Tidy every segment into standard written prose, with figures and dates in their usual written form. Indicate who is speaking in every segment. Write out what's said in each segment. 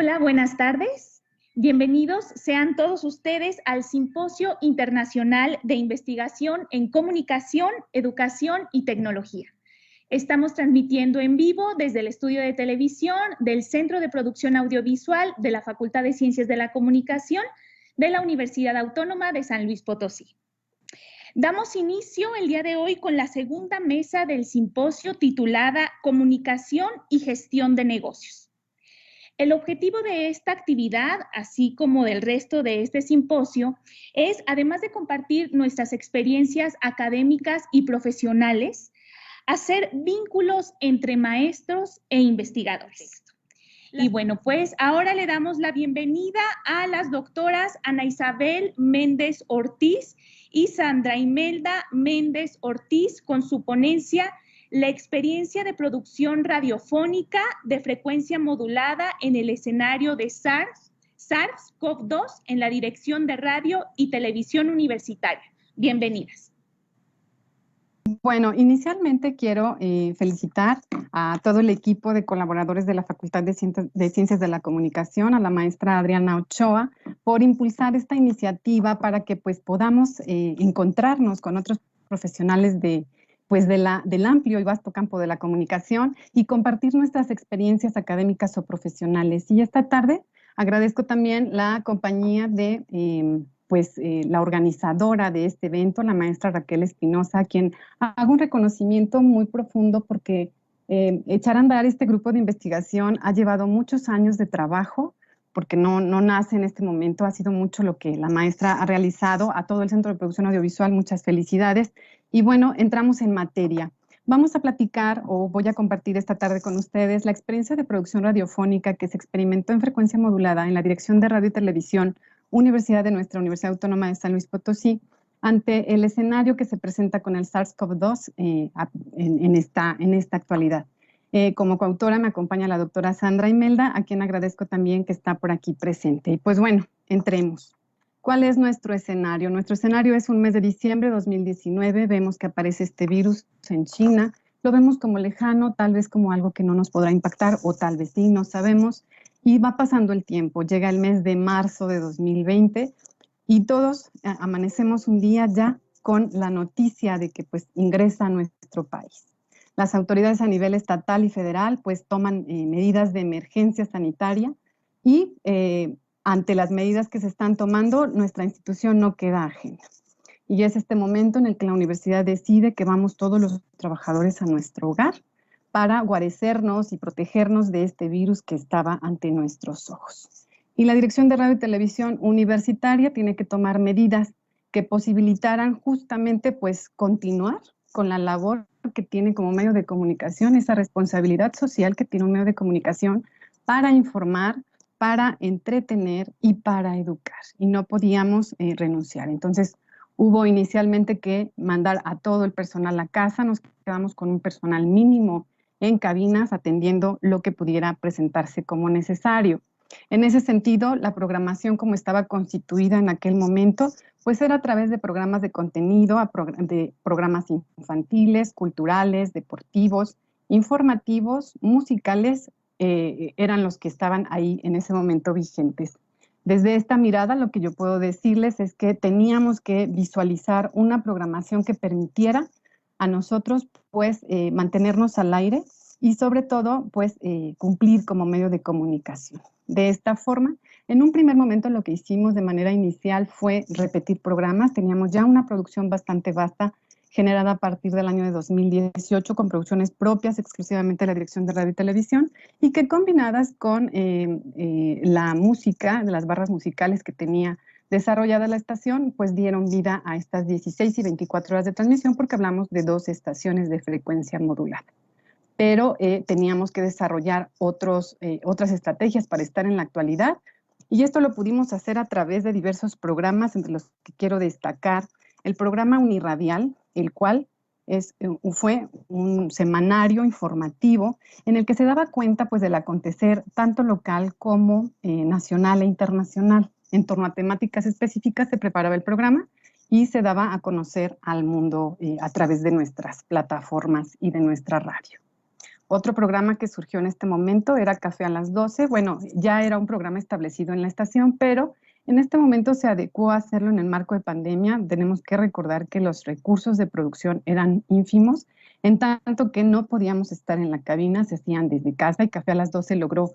Speaker 1: Hola, buenas tardes. Bienvenidos sean todos ustedes al Simposio Internacional de Investigación en Comunicación, Educación y Tecnología. Estamos transmitiendo en vivo desde el estudio de televisión del Centro de Producción Audiovisual de la Facultad de Ciencias de la Comunicación de la Universidad Autónoma de San Luis Potosí. Damos inicio el día de hoy con la segunda mesa del simposio titulada Comunicación y Gestión de Negocios. El objetivo de esta actividad, así como del resto de este simposio, es, además de compartir nuestras experiencias académicas y profesionales, hacer vínculos entre maestros e investigadores. Y bueno, pues ahora le damos la bienvenida a las doctoras Ana Isabel Méndez Ortiz y Sandra Imelda Méndez Ortiz con su ponencia La experiencia de producción radiofónica de frecuencia modulada en el escenario de SARS-CoV-2 en la Dirección de Radio y Televisión Universitaria. Bienvenidas.
Speaker 2: Bueno, inicialmente quiero felicitar a todo el equipo de colaboradores de la Facultad de Ciencias de la Comunicación, a la maestra Adriana Ochoa, por impulsar esta iniciativa para que pues podamos encontrarnos con otros profesionales del amplio y vasto campo de la comunicación y compartir nuestras experiencias académicas o profesionales. Y esta tarde agradezco también la compañía de la organizadora de este evento, la maestra Raquel Espinosa, a quien hago un reconocimiento muy profundo porque echar a andar este grupo de investigación ha llevado muchos años de trabajo, porque no nace en este momento, ha sido mucho lo que la maestra ha realizado. A todo el Centro de Producción Audiovisual, muchas felicidades. Y bueno, entramos en materia. Vamos a platicar, o voy a compartir esta tarde con ustedes, la experiencia de producción radiofónica que se experimentó en frecuencia modulada en la Dirección de Radio y Televisión Universidad de nuestra Universidad Autónoma de San Luis Potosí, ante el escenario que se presenta con el SARS-CoV-2 en esta actualidad. Como coautora me acompaña la doctora Sandra Imelda, a quien agradezco también que está por aquí presente. Y pues bueno, entremos. ¿Cuál es nuestro escenario? Nuestro escenario es un mes de diciembre de 2019, vemos que aparece este virus en China, lo vemos como lejano, tal vez como algo que no nos podrá impactar, o tal vez sí, no sabemos. Y va pasando el tiempo, llega el mes de marzo de 2020 y todos amanecemos un día ya con la noticia de que pues ingresa a nuestro país. Las autoridades a nivel estatal y federal pues toman medidas de emergencia sanitaria y ante las medidas que se están tomando, nuestra institución no queda ajena. Y es este momento en el que la universidad decide que vamos todos los trabajadores a nuestro hogar para guarecernos y protegernos de este virus que estaba ante nuestros ojos. Y la Dirección de Radio y Televisión Universitaria tiene que tomar medidas que posibilitaran justamente pues continuar con la labor que tiene como medio de comunicación, esa responsabilidad social que tiene un medio de comunicación para informar, para entretener y para educar. Y no podíamos renunciar. Entonces, hubo inicialmente que mandar a todo el personal a casa, nos quedamos con un personal mínimo en cabinas atendiendo lo que pudiera presentarse como necesario. En ese sentido, la programación como estaba constituida en aquel momento, pues era a través de programas de contenido, de programas infantiles, culturales, deportivos, informativos, musicales, eran los que estaban ahí en ese momento vigentes. Desde esta mirada, lo que yo puedo decirles es que teníamos que visualizar una programación que permitiera a nosotros pues mantenernos al aire y sobre todo pues cumplir como medio de comunicación. De esta forma, en un primer momento lo que hicimos de manera inicial fue repetir programas. Teníamos ya una producción bastante vasta generada a partir del año de 2018 con producciones propias exclusivamente de la Dirección de Radio y Televisión y que combinadas con la música, las barras musicales que tenía desarrollada la estación, pues dieron vida a estas 16 y 24 horas de transmisión porque hablamos de 2 estaciones de frecuencia modulada. Pero teníamos que desarrollar otras estrategias para estar en la actualidad y esto lo pudimos hacer a través de diversos programas, entre los que quiero destacar el programa Uniradial, el cual fue un semanario informativo en el que se daba cuenta pues, del acontecer tanto local como nacional e internacional. En torno a temáticas específicas se preparaba el programa y se daba a conocer al mundo a través de nuestras plataformas y de nuestra radio. Otro programa que surgió en este momento era Café a las 12. Bueno, ya era un programa establecido en la estación, pero en este momento se adecuó a hacerlo en el marco de pandemia. Tenemos que recordar que los recursos de producción eran ínfimos, en tanto que no podíamos estar en la cabina, se hacían desde casa, y Café a las 12 logró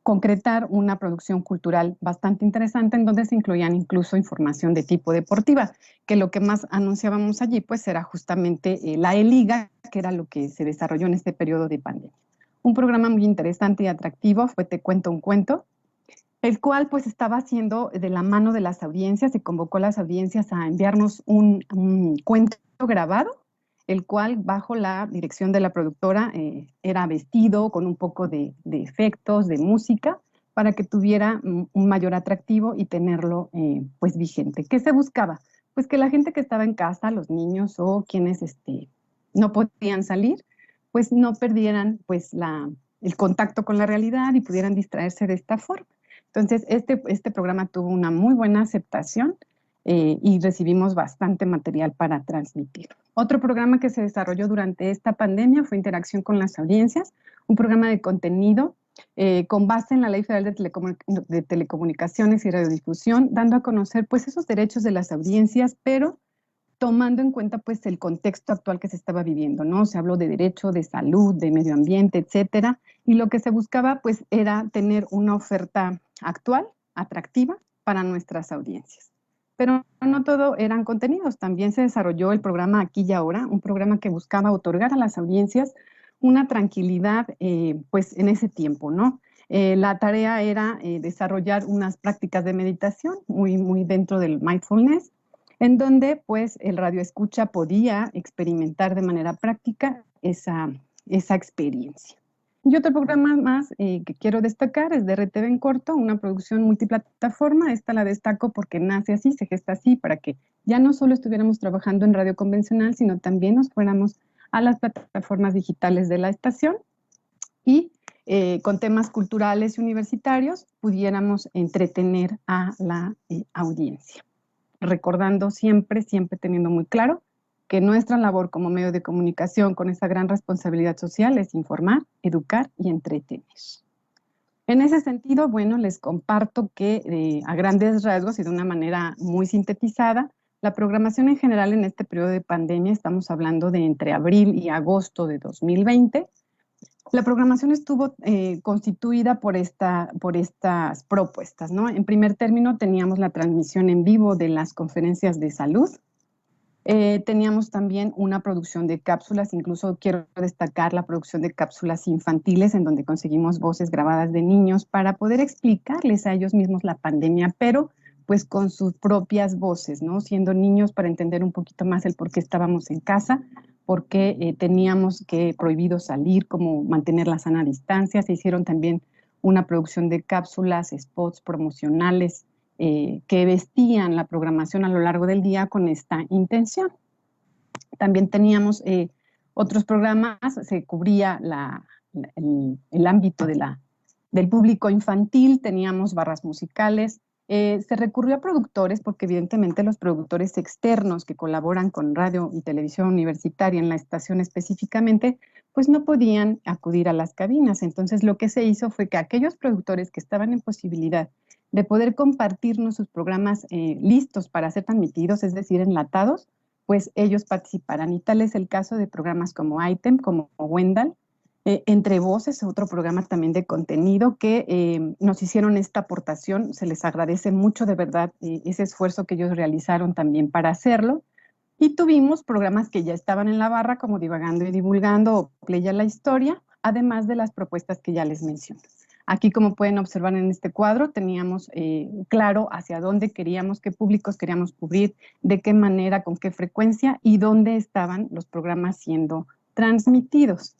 Speaker 2: concretar una producción cultural bastante interesante, en donde se incluían incluso información de tipo deportiva, que lo que más anunciábamos allí pues era justamente la E-Liga, que era lo que se desarrolló en este periodo de pandemia. Un programa muy interesante y atractivo fue Te Cuento un Cuento, el cual pues estaba haciendo de la mano de las audiencias, se convocó a las audiencias a enviarnos un cuento grabado, el cual bajo la dirección de la productora era vestido con un poco de efectos, de música, para que tuviera un mayor atractivo y tenerlo pues vigente. ¿Qué se buscaba? Pues que la gente que estaba en casa, los niños o quienes no podían salir, pues no perdieran pues el contacto con la realidad y pudieran distraerse de esta forma. Entonces, este programa tuvo una muy buena aceptación y recibimos bastante material para transmitir. Otro programa que se desarrolló durante esta pandemia fue Interacción con las Audiencias, un programa de contenido con base en la Ley Federal de Telecomunicaciones y Radiodifusión, dando a conocer pues esos derechos de las audiencias, pero tomando en cuenta pues el contexto actual que se estaba viviendo, ¿no? Se habló de derecho, de salud, de medio ambiente, etcétera, y lo que se buscaba pues era tener una oferta actual, atractiva para nuestras audiencias. Pero no todo eran contenidos, también se desarrolló el programa Aquí y Ahora, un programa que buscaba otorgar a las audiencias una tranquilidad pues en ese tiempo, ¿no? La tarea era desarrollar unas prácticas de meditación muy dentro del mindfulness, en donde pues el radioescucha podía experimentar de manera práctica esa experiencia. Y otro programa más que quiero destacar es de RTV en Corto, una producción multiplataforma. Esta la destaco porque nace así, se gesta así, para que ya no solo estuviéramos trabajando en radio convencional, sino también nos fuéramos a las plataformas digitales de la estación y con temas culturales y universitarios pudiéramos entretener a la audiencia. Recordando siempre teniendo muy claro que nuestra labor como medio de comunicación con esa gran responsabilidad social es informar, educar y entretener. En ese sentido, bueno, les comparto que a grandes rasgos y de una manera muy sintetizada, la programación en general en este periodo de pandemia, estamos hablando de entre abril y agosto de 2020, la programación estuvo constituida por estas propuestas, ¿no? En primer término teníamos la transmisión en vivo de las conferencias de salud, teníamos también una producción de cápsulas, incluso quiero destacar la producción de cápsulas infantiles en donde conseguimos voces grabadas de niños para poder explicarles a ellos mismos la pandemia, pero pues con sus propias voces, ¿no? Siendo niños para entender un poquito más el por qué estábamos en casa, por qué teníamos que prohibido salir, cómo mantener la sana distancia. Se hicieron también una producción de cápsulas, spots promocionales, que vestían la programación a lo largo del día con esta intención. También teníamos otros programas, se cubría el ámbito del público infantil, teníamos barras musicales, se recurrió a productores porque evidentemente los productores externos que colaboran con radio y televisión universitaria en la estación específicamente, pues no podían acudir a las cabinas. Entonces lo que se hizo fue que aquellos productores que estaban en posibilidad de poder compartirnos sus programas listos para ser transmitidos, es decir, enlatados, pues ellos participarán. Y tal es el caso de programas como Item, como Wendell, Entre Voces, otro programa también de contenido que nos hicieron esta aportación. Se les agradece mucho de verdad ese esfuerzo que ellos realizaron también para hacerlo. Y tuvimos programas que ya estaban en la barra, como Divagando y Divulgando o Playa la Historia, además de las propuestas que ya les mencioné. Aquí, como pueden observar en este cuadro, teníamos claro hacia dónde queríamos, qué públicos queríamos cubrir, de qué manera, con qué frecuencia y dónde estaban los programas siendo transmitidos.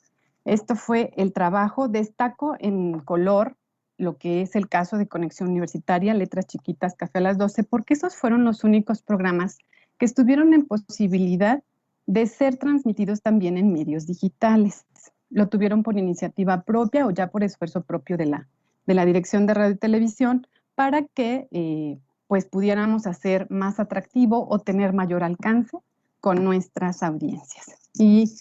Speaker 2: Esto fue el trabajo. Destaco en color lo que es el caso de Conexión Universitaria, Letras Chiquitas, Café a las 12, porque esos fueron los únicos programas que estuvieron en posibilidad de ser transmitidos también en medios digitales. Lo tuvieron por iniciativa propia o ya por esfuerzo propio de la Dirección de Radio y Televisión para que pues pudiéramos hacer más atractivo o tener mayor alcance con nuestras audiencias. Y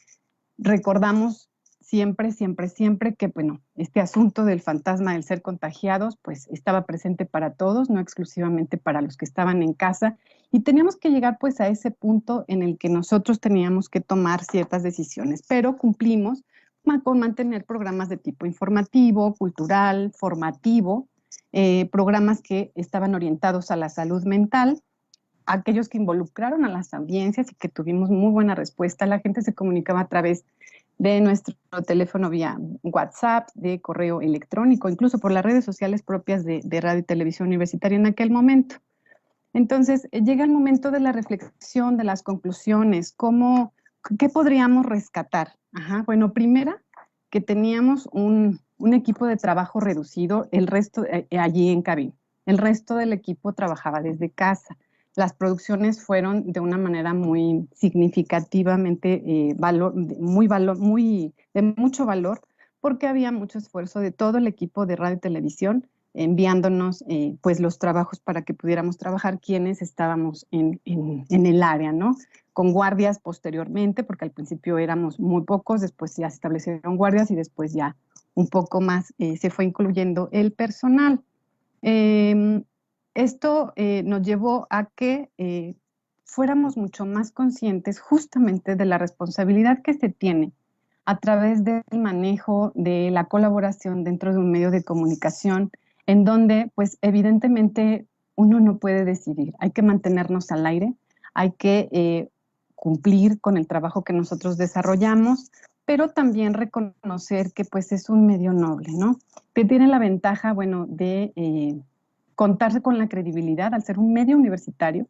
Speaker 2: recordamos siempre, siempre, siempre que, bueno, este asunto del fantasma del ser contagiados, pues estaba presente para todos, no exclusivamente para los que estaban en casa, y teníamos que llegar pues a ese punto en el que nosotros teníamos que tomar ciertas decisiones, pero cumplimos con mantener programas de tipo informativo, cultural, formativo, programas que estaban orientados a la salud mental, aquellos que involucraron a las audiencias y que tuvimos muy buena respuesta. La gente se comunicaba a través de nuestro teléfono vía WhatsApp, de correo electrónico, incluso por las redes sociales propias de Radio y Televisión Universitaria en aquel momento. Entonces, llega el momento de la reflexión, de las conclusiones, ¿qué podríamos rescatar? Bueno, primera, que teníamos un equipo de trabajo reducido, el resto allí en cabina. El resto del equipo trabajaba desde casa. Las producciones fueron de una manera muy significativamente de mucho valor, porque había mucho esfuerzo de todo el equipo de radio y televisión enviándonos pues los trabajos para que pudiéramos trabajar quienes estábamos en el área, ¿no? Con guardias posteriormente, porque al principio éramos muy pocos, después ya se establecieron guardias y después ya un poco más se fue incluyendo el personal. Esto nos llevó a que fuéramos mucho más conscientes justamente de la responsabilidad que se tiene a través del manejo de la colaboración dentro de un medio de comunicación en donde, pues, evidentemente uno no puede decidir. Hay que mantenernos al aire, hay que cumplir con el trabajo que nosotros desarrollamos, pero también reconocer que, pues, es un medio noble, ¿no? Que tiene la ventaja, bueno, de contarse con la credibilidad al ser un medio universitario.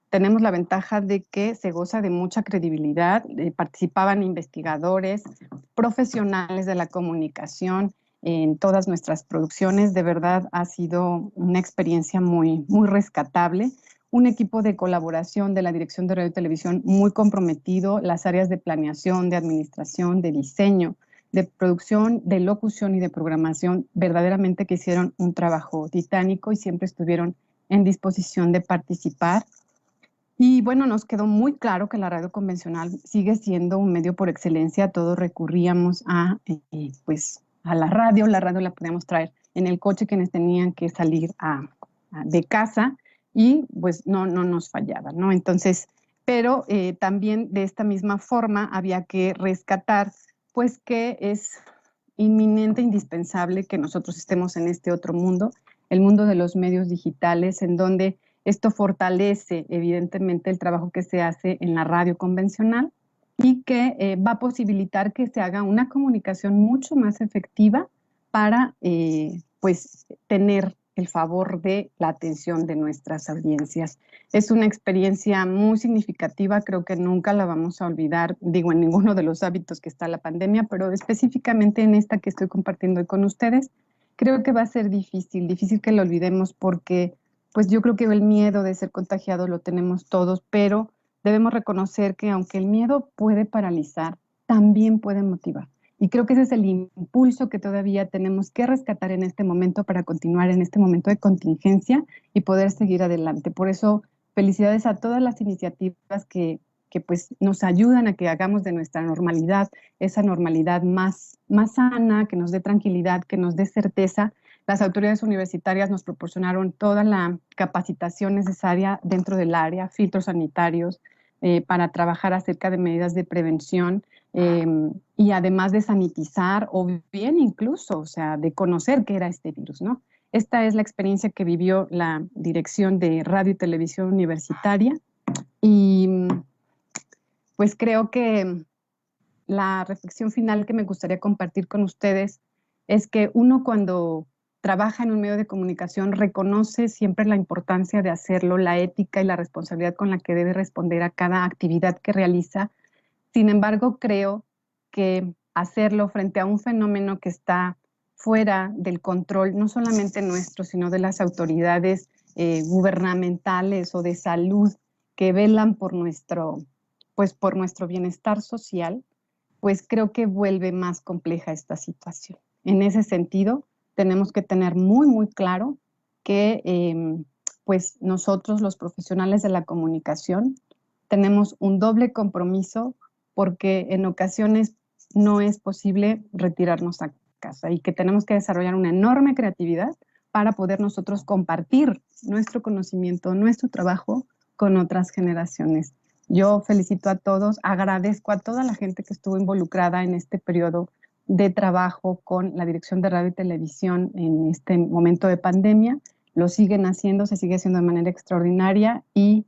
Speaker 2: Tenemos la ventaja de que se goza de mucha credibilidad, participaban investigadores, profesionales de la comunicación en todas nuestras producciones. De verdad ha sido una experiencia muy, muy rescatable. Un equipo de colaboración de la Dirección de Radio y Televisión muy comprometido, las áreas de planeación, de administración, de diseño, de producción, de locución y de programación, verdaderamente que hicieron un trabajo titánico y siempre estuvieron en disposición de participar. Y bueno, nos quedó muy claro que la radio convencional sigue siendo un medio por excelencia. Todos recurríamos pues, a la radio la podíamos traer en el coche quienes tenían que salir de casa y pues no nos fallaba, ¿no? Entonces, pero también de esta misma forma había que rescatar pues que es inminente, indispensable que nosotros estemos en este otro mundo, el mundo de los medios digitales, en donde esto fortalece evidentemente el trabajo que se hace en la radio convencional y que va a posibilitar que se haga una comunicación mucho más efectiva para pues tener el favor de la atención de nuestras audiencias. Es una experiencia muy significativa, creo que nunca la vamos a olvidar, digo, en ninguno de los hábitos que está la pandemia, pero específicamente en esta que estoy compartiendo hoy con ustedes, creo que va a ser difícil que lo olvidemos porque pues yo creo que el miedo de ser contagiado lo tenemos todos, pero debemos reconocer que aunque el miedo puede paralizar, también puede motivar. Y creo que ese es el impulso que todavía tenemos que rescatar en este momento para continuar en este momento de contingencia y poder seguir adelante. Por eso, felicidades a todas las iniciativas que pues nos ayudan a que hagamos de nuestra normalidad esa normalidad más sana, que nos dé tranquilidad, que nos dé certeza. Las autoridades universitarias nos proporcionaron toda la capacitación necesaria dentro del área, filtros sanitarios, para trabajar acerca de medidas de prevención y además de sanitizar o bien incluso, o sea, de conocer qué era este virus, ¿no? Esta es la experiencia que vivió la Dirección de Radio y Televisión Universitaria y pues creo que la reflexión final que me gustaría compartir con ustedes es que uno cuando trabaja en un medio de comunicación reconoce siempre la importancia de hacerlo, la ética y la responsabilidad con la que debe responder a cada actividad que realiza. Sin embargo, creo que hacerlo frente a un fenómeno que está fuera del control, no solamente nuestro, sino de las autoridades gubernamentales o de salud que velan por por nuestro bienestar social, pues creo que vuelve más compleja esta situación. En ese sentido, tenemos que tener muy, muy claro que pues nosotros, los profesionales de la comunicación, tenemos un doble compromiso porque en ocasiones no es posible retirarnos a casa y que tenemos que desarrollar una enorme creatividad para poder nosotros compartir nuestro conocimiento, nuestro trabajo con otras generaciones. Yo felicito a todos, agradezco a toda la gente que estuvo involucrada en este periodo de trabajo con la Dirección de Radio y Televisión en este momento de pandemia. Lo siguen haciendo, se sigue haciendo de manera extraordinaria y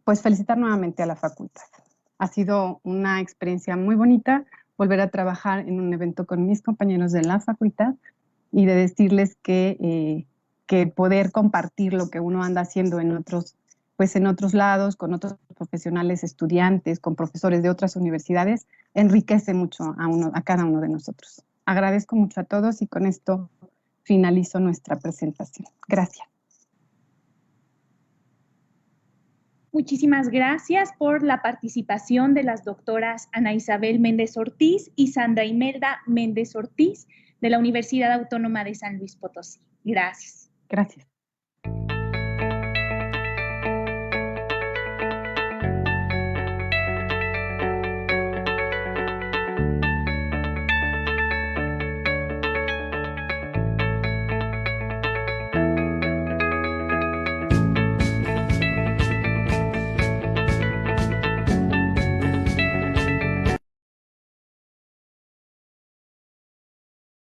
Speaker 2: pues felicitar nuevamente a la facultad. Ha sido una experiencia muy bonita volver a trabajar en un evento con mis compañeros de la facultad y de decirles que poder compartir lo que uno anda haciendo en otros lados, con otros profesionales, estudiantes, con profesores de otras universidades, enriquece mucho a cada uno de nosotros. Agradezco mucho a todos y con esto finalizo nuestra presentación. Gracias.
Speaker 1: Muchísimas gracias por la participación de las doctoras Ana Isabel Méndez Ortiz y Sandra Imelda Méndez Ortiz de la Universidad Autónoma de San Luis Potosí. Gracias.
Speaker 2: Gracias.